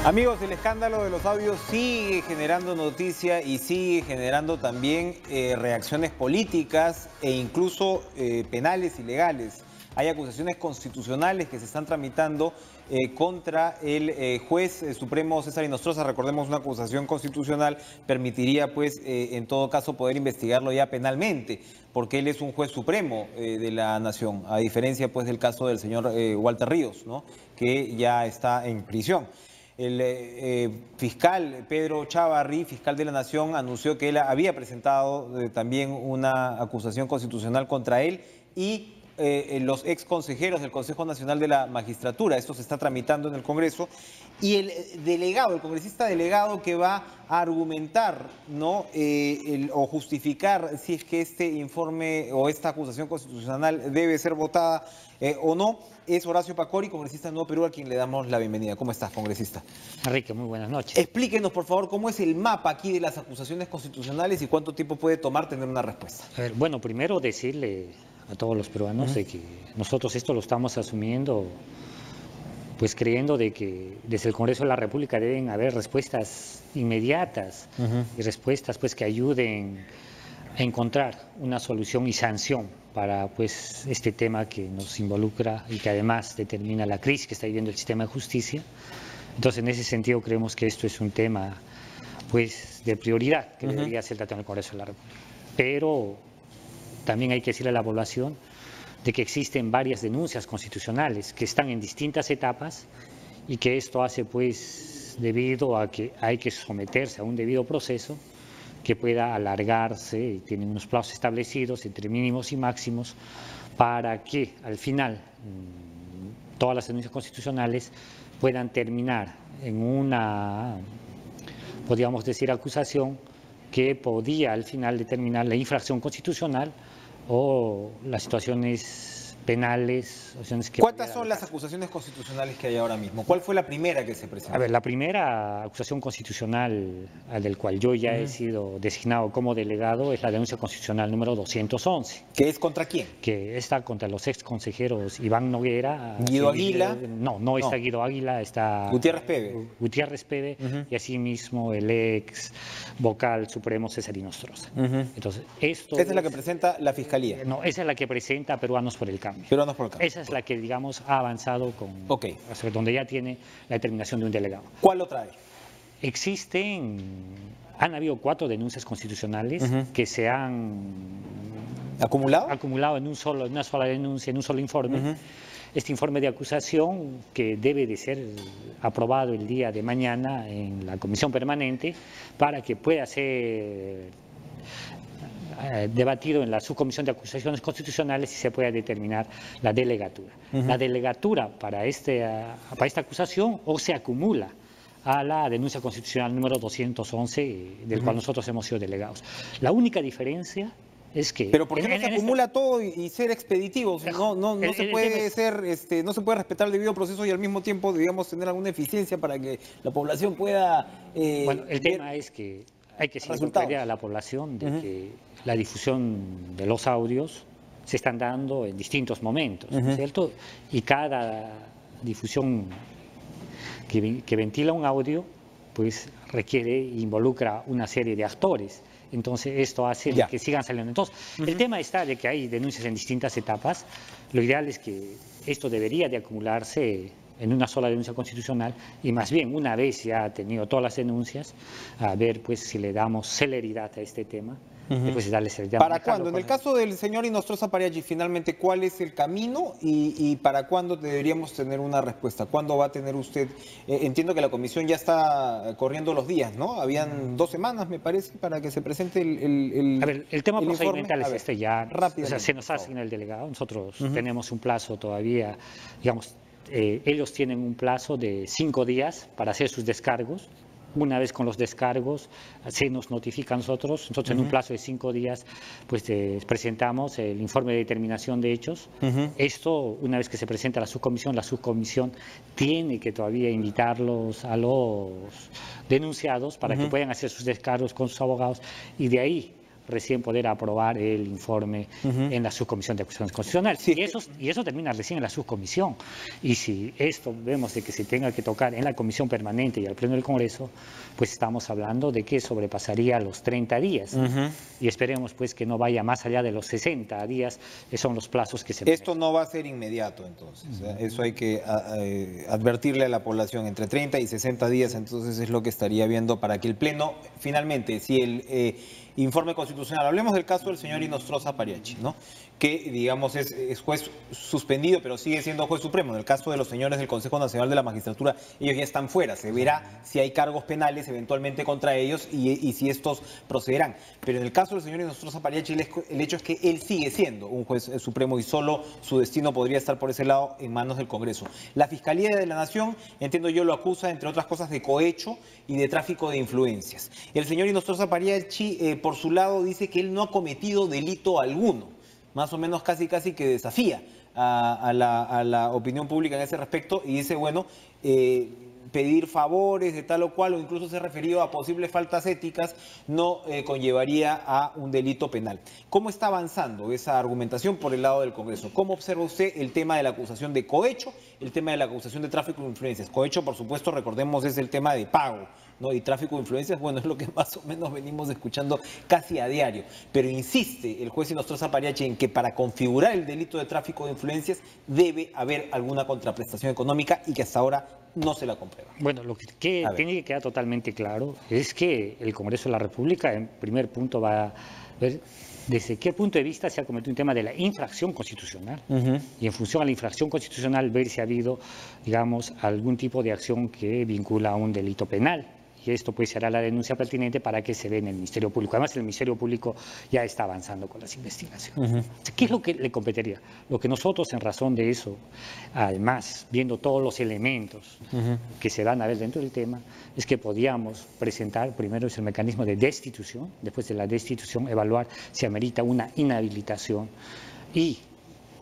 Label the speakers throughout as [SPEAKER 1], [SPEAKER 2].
[SPEAKER 1] Amigos, el escándalo de los audios sigue generando noticia y sigue generando también reacciones políticas e incluso penales y legales. Hay acusaciones constitucionales que se están tramitando contra el juez supremo César Inostroza. Recordemos, una acusación constitucional permitiría, pues, en todo caso, poder investigarlo ya penalmente, porque él es un juez supremo de la nación, a diferencia, pues, del caso del señor Walter Ríos, ¿no?, que ya está en prisión. El fiscal Pedro Chávarri, fiscal de la Nación, anunció que él había presentado también una acusación constitucional contra él y los ex consejeros del Consejo Nacional de la Magistratura. Esto se está tramitando en el Congreso y el delegado, el congresista delegado que va a argumentar, ¿no?, o justificar si es que este informe o esta acusación constitucional debe ser votada o no, es Horacio Pacori, congresista de Nuevo Perú, a quien le damos la bienvenida. ¿Cómo estás, congresista?
[SPEAKER 2] Enrique, muy buenas noches.
[SPEAKER 1] Explíquenos, por favor, cómo es el mapa aquí de las acusaciones constitucionales y cuánto tiempo puede tomar tener una respuesta.
[SPEAKER 2] A ver, bueno, primero decirle a todos los peruanos de que nosotros esto lo estamos asumiendo, pues creyendo de que desde el Congreso de la República deben haber respuestas inmediatas y respuestas, pues, que ayuden a encontrar una solución y sanción para, pues, este tema que nos involucra y que además determina la crisis que está viviendo el sistema de justicia. Entonces, en ese sentido, creemos que esto es un tema, pues, de prioridad que debería ser tratado en el Congreso de la República. Pero también hay que decirle a la población de que existen varias denuncias constitucionales que están en distintas etapas y que esto hace, pues, debido a que hay que someterse a un debido proceso que pueda alargarse y tienen unos plazos establecidos entre mínimos y máximos para que al final todas las denuncias constitucionales puedan terminar en una, podríamos decir, acusación que podía al final determinar la infracción constitucional o las situaciones penales.
[SPEAKER 1] ¿Cuántas son las acusaciones constitucionales que hay ahora mismo? ¿Cuál fue la primera que se presentó?
[SPEAKER 2] A ver, la primera acusación constitucional del cual yo ya he sido designado como delegado es la denuncia constitucional número 211.
[SPEAKER 1] ¿Qué es contra quién?
[SPEAKER 2] Que está contra los ex consejeros Iván Noguera.
[SPEAKER 1] ¿Guido Águila?
[SPEAKER 2] No está Guido Águila, está
[SPEAKER 1] Gutiérrez Peve.
[SPEAKER 2] Y asimismo el ex vocal supremo César Inostroza.
[SPEAKER 1] Entonces, esa es la que presenta la Fiscalía.
[SPEAKER 2] No, esa es la que presenta Peruanos por el Cambio. Esa es la que, digamos, ha avanzado con, donde ya tiene la determinación de un delegado.
[SPEAKER 1] ¿Cuál lo trae?
[SPEAKER 2] Han habido 4 denuncias constitucionales que se han acumulado en una sola denuncia, en un solo informe. Este informe de acusación, que debe de ser aprobado el día de mañana en la comisión permanente para que pueda ser debatido en la subcomisión de acusaciones constitucionales y se pueda determinar la delegatura. La delegatura para esta acusación o se acumula a la denuncia constitucional número 211, del cual nosotros hemos sido delegados. La única diferencia es que...
[SPEAKER 1] Pero ¿por qué no se acumula todo y ser expeditivos? No se puede no se puede respetar el debido proceso y al mismo tiempo, digamos, tener alguna eficiencia para que la población pueda...
[SPEAKER 2] Bueno, el tema es que hay que decirle a la población de que la difusión de los audios se están dando en distintos momentos, ¿cierto? Y cada difusión que ventila un audio, pues requiere e involucra una serie de actores. Entonces esto hace que sigan saliendo. Entonces, el tema está de que hay denuncias en distintas etapas. Lo ideal es que esto debería de acumularse en una sola denuncia constitucional y más bien, una vez ya ha tenido todas las denuncias, a ver, pues, si le damos celeridad a este tema. Después de darle celeridad.
[SPEAKER 1] ¿Para cuándo? En el caso del señor Inostroza Pariaggi, finalmente, ¿cuál es el camino y para cuándo deberíamos tener una respuesta? ¿Cuándo va a tener usted? Entiendo que la comisión ya está corriendo los días, ¿no? Habían 2 semanas, me parece, para que se presente
[SPEAKER 2] A ver, el tema procedimental es ya
[SPEAKER 1] rápido.
[SPEAKER 2] O sea, se nos asigna el delegado. Nosotros tenemos un plazo todavía, digamos, ellos tienen un plazo de 5 días para hacer sus descargos. Una vez con los descargos se nos notifica a nosotros en un plazo de 5 días, pues presentamos el informe de determinación de hechos. Esto, una vez que se presenta a la subcomisión tiene que todavía invitarlos a los denunciados para que puedan hacer sus descargos con sus abogados y de ahí recién poder aprobar el informe en la subcomisión de acusaciones constitucionales.
[SPEAKER 1] Sí.
[SPEAKER 2] Y eso termina recién en la subcomisión. Y si esto vemos de que se tenga que tocar en la comisión permanente y al pleno del Congreso, pues estamos hablando de que sobrepasaría los 30 días. Y esperemos pues que no vaya más allá de los 60 días, que son los plazos que se manejan.
[SPEAKER 1] Esto no va a ser inmediato, entonces. Eso hay que advertirle a la población. Entre 30 y 60 días, entonces, es lo que estaría viendo para que el Pleno, finalmente, si el informe constitucional, hablemos del caso del señor Inostroza Pariachi, ¿no? Que, digamos, es juez suspendido, pero sigue siendo juez supremo. En el caso de los señores del Consejo Nacional de la Magistratura, ellos ya están fuera. Se verá si hay cargos penales eventualmente contra ellos y si estos procederán. Pero en el caso del señor Inostroza Pariachi, el hecho es que él sigue siendo un juez supremo y solo su destino podría estar por ese lado en manos del Congreso. La Fiscalía de la Nación, entiendo yo, lo acusa, entre otras cosas, de cohecho y de tráfico de influencias. El señor Inostroza Pariachi, por su lado, dice que él no ha cometido delito alguno. Más o menos casi que desafía a la opinión pública en ese respecto y dice, bueno, pedir favores de tal o cual o incluso se ha referido a posibles faltas éticas no conllevaría a un delito penal. ¿Cómo está avanzando esa argumentación por el lado del Congreso? ¿Cómo observa usted el tema de la acusación de cohecho, el tema de la acusación de tráfico de influencias? Cohecho, por supuesto, recordemos, es el tema de pago, ¿no? Y tráfico de influencias, bueno, es lo que más o menos venimos escuchando casi a diario. Pero insiste el juez Inostroza Pariachi en que para configurar el delito de tráfico de influencias debe haber alguna contraprestación económica y que hasta ahora no se la comprueba.
[SPEAKER 2] Bueno, lo que tiene que quedar totalmente claro es que el Congreso de la República, en primer punto, va a ver desde qué punto de vista se ha cometido un tema de la infracción constitucional. Y en función a la infracción constitucional, ver si ha habido, digamos, algún tipo de acción que vincula a un delito penal. Y esto pues será la denuncia pertinente para que se dé en el Ministerio Público. Además, el Ministerio Público ya está avanzando con las investigaciones. ¿Qué es lo que le competiría? Lo que nosotros, en razón de eso, además, viendo todos los elementos que se van a ver dentro del tema, es que podíamos presentar, primero es el mecanismo de destitución, después de la destitución evaluar si amerita una inhabilitación y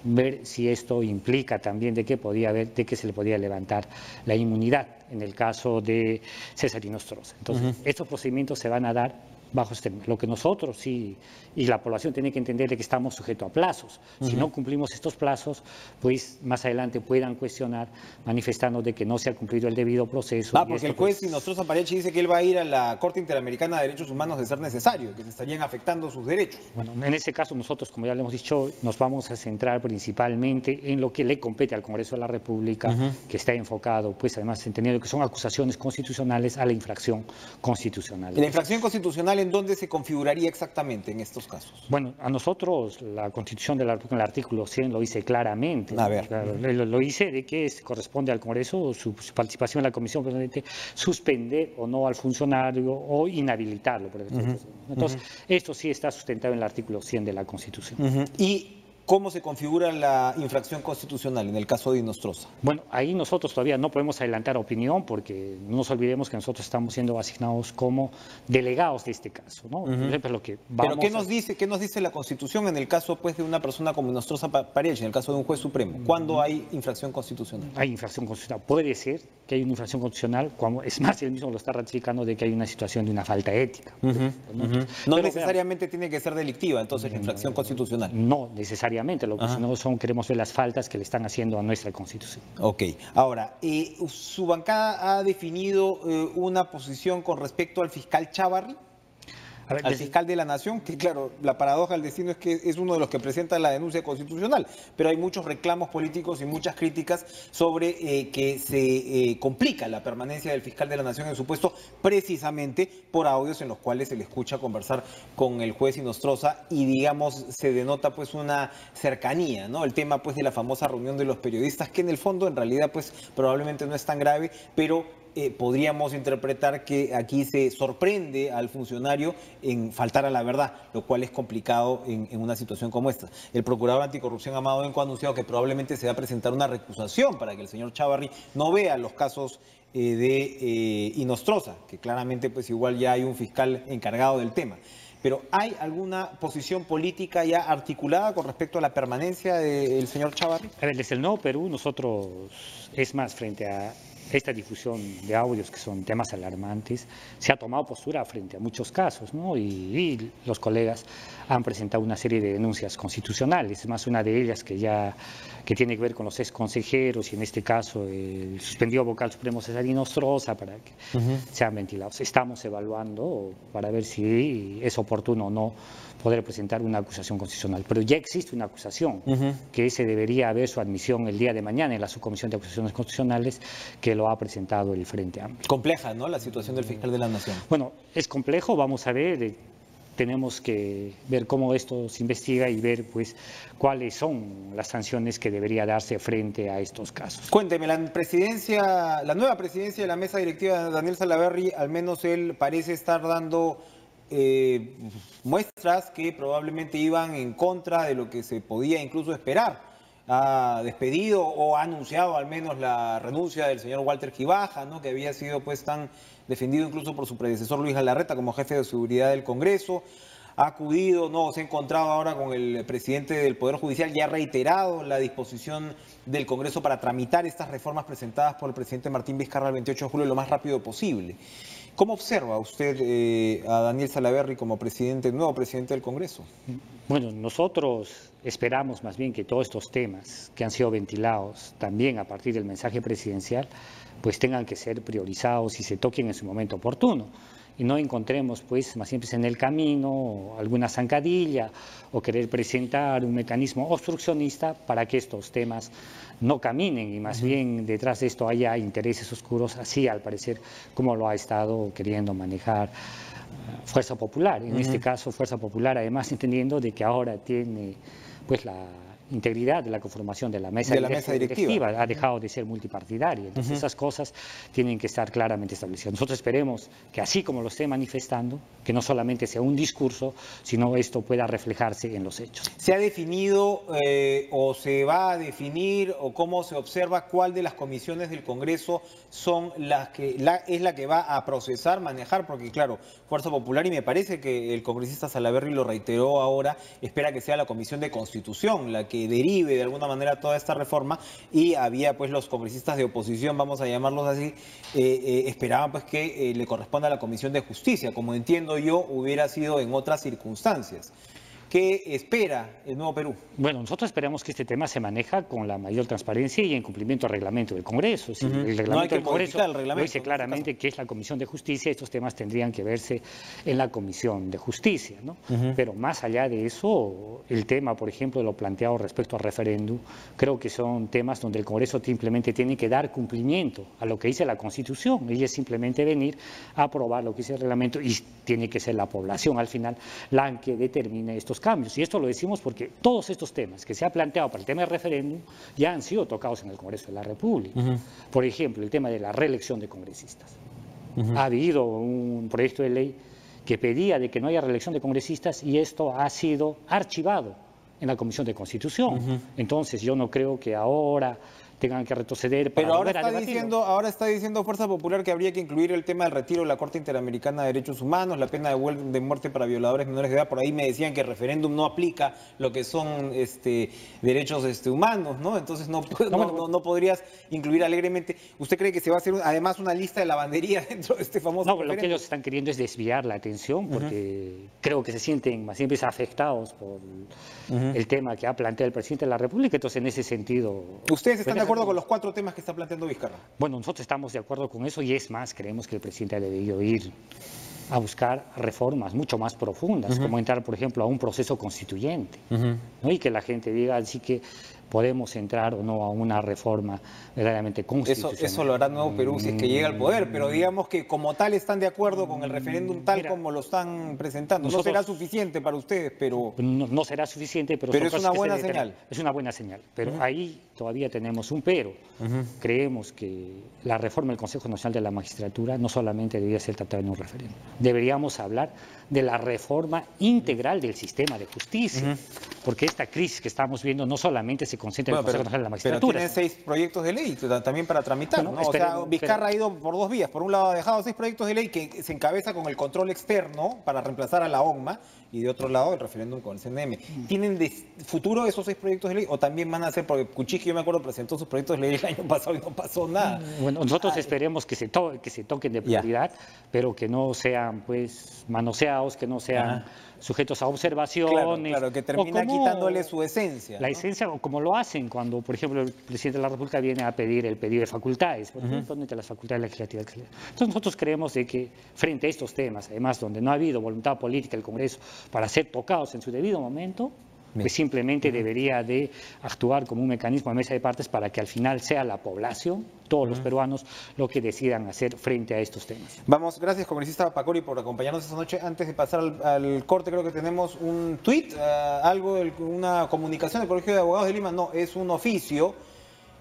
[SPEAKER 2] ver si esto implica también de que se le podía levantar la inmunidad en el caso de César Inostroza. Entonces, estos procedimientos se van a dar bajo este tema. Lo que nosotros sí, y la población tiene que entender de que estamos sujetos a plazos. Si no cumplimos estos plazos, pues más adelante puedan cuestionar manifestando de que no se ha cumplido el debido proceso.
[SPEAKER 1] Porque el juez Inostroza Pariachi dice que él va a ir a la Corte Interamericana de Derechos Humanos de ser necesario, que se estarían afectando sus derechos.
[SPEAKER 2] Bueno, en ese caso nosotros, como ya le hemos dicho, nos vamos a centrar principalmente en lo que le compete al Congreso de la República, que está enfocado, pues además entendiendo que son acusaciones constitucionales a la infracción constitucional.
[SPEAKER 1] ¿La infracción constitucional en dónde se configuraría exactamente en estos casos?
[SPEAKER 2] Bueno, a nosotros la Constitución de la República, en el artículo 100 lo dice claramente.
[SPEAKER 1] A ver.
[SPEAKER 2] Lo dice de que corresponde al Congreso su participación en la Comisión Permanente, suspender o no al funcionario o inhabilitarlo. Entonces, esto sí está sustentado en el artículo 100 de la Constitución.
[SPEAKER 1] ¿Y cómo se configura la infracción constitucional en el caso de Inostroza?
[SPEAKER 2] Bueno, ahí nosotros todavía no podemos adelantar opinión porque no nos olvidemos que nosotros estamos siendo asignados como delegados de este caso, ¿no? Pero
[SPEAKER 1] ¿qué nos dice la Constitución en el caso pues de una persona como Inostroza Pariachi, en el caso de un juez supremo? ¿Cuándo hay infracción constitucional?
[SPEAKER 2] Hay infracción constitucional. Puede ser que hay una infracción constitucional, es más, él mismo lo está ratificando de que hay una situación de una falta ética.
[SPEAKER 1] No necesariamente tiene que ser delictiva, entonces, la infracción constitucional.
[SPEAKER 2] No necesariamente. Lo que no queremos ver las faltas que le están haciendo a nuestra Constitución.
[SPEAKER 1] Ok. Ahora, ¿su bancada ha definido una posición con respecto al fiscal Chávarri? Al fiscal de la Nación, que claro, la paradoja del destino es que es uno de los que presenta la denuncia constitucional, pero hay muchos reclamos políticos y muchas críticas sobre que se complica la permanencia del fiscal de la Nación en su puesto precisamente por audios en los cuales se le escucha conversar con el juez Inostroza y digamos se denota pues una cercanía, ¿no? El tema pues de la famosa reunión de los periodistas que en el fondo en realidad pues probablemente no es tan grave, pero podríamos interpretar que aquí se sorprende al funcionario en faltar a la verdad, lo cual es complicado en una situación como esta. El procurador anticorrupción Amado Benco ha anunciado que probablemente se va a presentar una recusación para que el señor Chávarri no vea los casos de Inostroza, que claramente pues igual ya hay un fiscal encargado del tema. Pero ¿hay alguna posición política ya articulada con respecto a la permanencia del señor Chávarri?
[SPEAKER 2] A ver, desde el Nuevo Perú nosotros, es más, frente a esta difusión de audios que son temas alarmantes, se ha tomado postura frente a muchos casos, ¿no? Y los colegas han presentado una serie de denuncias constitucionales, es más una de ellas que tiene que ver con los ex consejeros y en este caso el suspendido vocal supremo Cesarino Stroza para que sean ventilados. Estamos evaluando para ver si es oportuno o no poder presentar una acusación constitucional, pero ya existe una acusación que se debería ver su admisión el día de mañana en la subcomisión de acusaciones constitucionales que lo ha presentado el Frente Amplio.
[SPEAKER 1] Compleja, ¿no?, la situación del fiscal de la Nación.
[SPEAKER 2] Bueno, es complejo, vamos a ver, tenemos que ver cómo esto se investiga y ver pues cuáles son las sanciones que debería darse frente a estos casos.
[SPEAKER 1] Cuénteme, la nueva presidencia de la mesa directiva de Daniel Salaverry, al menos él parece estar dando muestras que probablemente iban en contra de lo que se podía incluso esperar. Ha despedido o ha anunciado al menos la renuncia del señor Walter Gibaja, ¿no?, que había sido pues tan defendido incluso por su predecesor Luis Galarreta como jefe de seguridad del Congreso. Ha acudido, no, se ha encontrado ahora con el presidente del Poder Judicial y ha reiterado la disposición del Congreso para tramitar estas reformas presentadas por el presidente Martín Vizcarra el 28 de julio lo más rápido posible. ¿Cómo observa usted a Daniel Salaverry como nuevo presidente del Congreso?
[SPEAKER 2] Bueno, nosotros esperamos más bien que todos estos temas que han sido ventilados también a partir del mensaje presidencial, pues tengan que ser priorizados y se toquen en su momento oportuno. Y no encontremos pues más siempre en el camino alguna zancadilla o querer presentar un mecanismo obstruccionista para que estos temas no caminen y más bien detrás de esto haya intereses oscuros, así al parecer como lo ha estado queriendo manejar Fuerza Popular. En este caso Fuerza Popular, además entendiendo de que ahora tiene pues la integridad de la conformación de la mesa directiva ha dejado de ser multipartidaria. Entonces esas cosas tienen que estar claramente establecidas. Nosotros esperemos que así como lo esté manifestando, que no solamente sea un discurso, sino esto pueda reflejarse en los hechos.
[SPEAKER 1] ¿Se ha definido o se va a definir o cómo se observa cuál de las comisiones del Congreso son es la que va a procesar, manejar? Porque claro, Fuerza Popular, y me parece que el congresista Salaverry lo reiteró ahora, espera que sea la Comisión de Constitución la que derive de alguna manera toda esta reforma, y había pues los congresistas de oposición, vamos a llamarlos así, esperaban pues que le corresponda a la Comisión de Justicia, como entiendo yo hubiera sido en otras circunstancias. ¿Qué espera el Nuevo Perú?
[SPEAKER 2] Bueno, nosotros esperamos que este tema se maneja con la mayor transparencia y en cumplimiento del reglamento del Congreso. Si el reglamento del Congreso lo dice claramente que es la Comisión de Justicia, estos temas tendrían que verse en la Comisión de Justicia, ¿no? Pero más allá de eso, el tema, por ejemplo, de lo planteado respecto al referéndum, creo que son temas donde el Congreso simplemente tiene que dar cumplimiento a lo que dice la Constitución, y es simplemente venir a aprobar lo que dice el reglamento, y tiene que ser la población al final la que determine estos cambios. Y esto lo decimos porque todos estos temas que se ha planteado para el tema del referéndum ya han sido tocados en el Congreso de la República. Por ejemplo, el tema de la reelección de congresistas. Ha habido un proyecto de ley que pedía de que no haya reelección de congresistas y esto ha sido archivado en la Comisión de Constitución. Entonces yo no creo que ahora tengan que retroceder para volver a debatirlo.
[SPEAKER 1] Ahora está diciendo Fuerza Popular que habría que incluir el tema del retiro de la Corte Interamericana de Derechos Humanos, la pena de muerte para violadores menores de edad. Por ahí me decían que el referéndum no aplica lo que son derechos humanos, ¿no? Entonces no podrías incluir alegremente. ¿Usted cree que se va a hacer además una lista de lavandería dentro de este famoso referéndum?
[SPEAKER 2] Lo que ellos están queriendo es desviar la atención porque creo que se sienten más siempre afectados por el tema que ha planteado el presidente de la República. Entonces, en ese sentido...
[SPEAKER 1] ¿Ustedes están de acuerdo con los 4 temas que está planteando Vizcarra?
[SPEAKER 2] Bueno, nosotros estamos de acuerdo con eso y es más, creemos que el presidente ha debido ir a buscar reformas mucho más profundas, como entrar, por ejemplo, a un proceso constituyente, ¿no? Y que la gente diga así que podemos entrar o no a una reforma verdaderamente constitucional.
[SPEAKER 1] Eso lo hará Nuevo Perú si es que llega al poder, pero digamos que como tal están de acuerdo con el referéndum tal como lo están presentando. No será suficiente para ustedes, pero...
[SPEAKER 2] No será suficiente, pero
[SPEAKER 1] es una buena señal.
[SPEAKER 2] Es una buena señal, pero ahí todavía tenemos un pero. Creemos que la reforma del Consejo Nacional de la Magistratura no solamente debería ser tratada en un referéndum. Deberíamos hablar de la reforma integral del sistema de justicia. porque esta crisis que estamos viendo no solamente se concentra en el Consejo Nacional de la Magistratura.
[SPEAKER 1] Pero tiene 6 proyectos de ley también para tramitar,
[SPEAKER 2] Bueno,
[SPEAKER 1] ¿no? O sea, Vizcarra ha ido por 2 vías. Por un lado ha dejado 6 proyectos de ley que se encabeza con el control externo para reemplazar a la ONMA, y de otro lado el referéndum con el CNM. ¿Tienen de futuro esos 6 proyectos de ley o también van a ser, porque Kuczynski, yo me acuerdo, presentó sus proyectos de ley el año pasado y no pasó nada?
[SPEAKER 2] Bueno, nosotros esperemos que se toquen de prioridad, pero que no sean pues manoseados, que no sean sujetos a observaciones.
[SPEAKER 1] Claro, que termina quitándole su esencia.
[SPEAKER 2] La esencia, como lo hacen cuando, por ejemplo, el presidente de la República viene a pedir el pedido de facultades, de las facultades legislativas. Entonces nosotros creemos de que frente a estos temas, además donde no ha habido voluntad política del Congreso para ser tocados en su debido momento, pues simplemente debería de actuar como un mecanismo de mesa de partes para que al final sea la población, todos los peruanos, lo que decidan hacer frente a estos temas.
[SPEAKER 1] Vamos, gracias congresista Pacori por acompañarnos esta noche. Antes de pasar al corte, creo que tenemos un tuit, una comunicación del Colegio de Abogados de Lima. No, es un oficio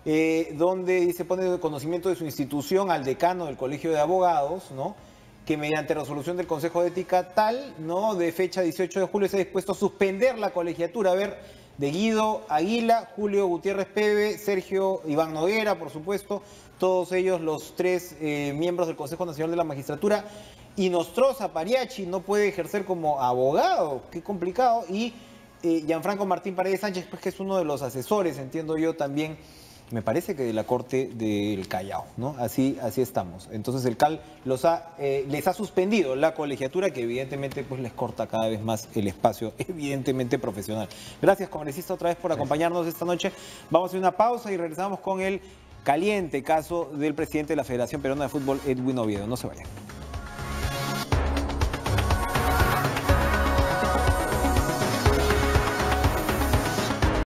[SPEAKER 1] donde dice, pone de conocimiento de su institución al decano del Colegio de Abogados, ¿no?, que mediante resolución del Consejo de Ética tal, ¿no?, de fecha 18 de julio, se ha dispuesto a suspender la colegiatura, de Guido Aguila, Julio Gutiérrez Pebe, Sergio Iván Noguera, por supuesto, todos ellos los 3 miembros del Consejo Nacional de la Magistratura, y Nostroza Pariachi no puede ejercer como abogado, qué complicado, y Gianfranco Martín Paredes Sánchez, pues, que es uno de los asesores, entiendo yo también, me parece que de la Corte del Callao, ¿no? Así estamos. Entonces el CAL les ha suspendido la colegiatura, que evidentemente pues les corta cada vez más el espacio, evidentemente profesional. Gracias, congresista, otra vez por acompañarnos esta noche. Vamos a hacer una pausa y regresamos con el caliente caso del presidente de la Federación Peruana de Fútbol, Edwin Oviedo. No se vayan.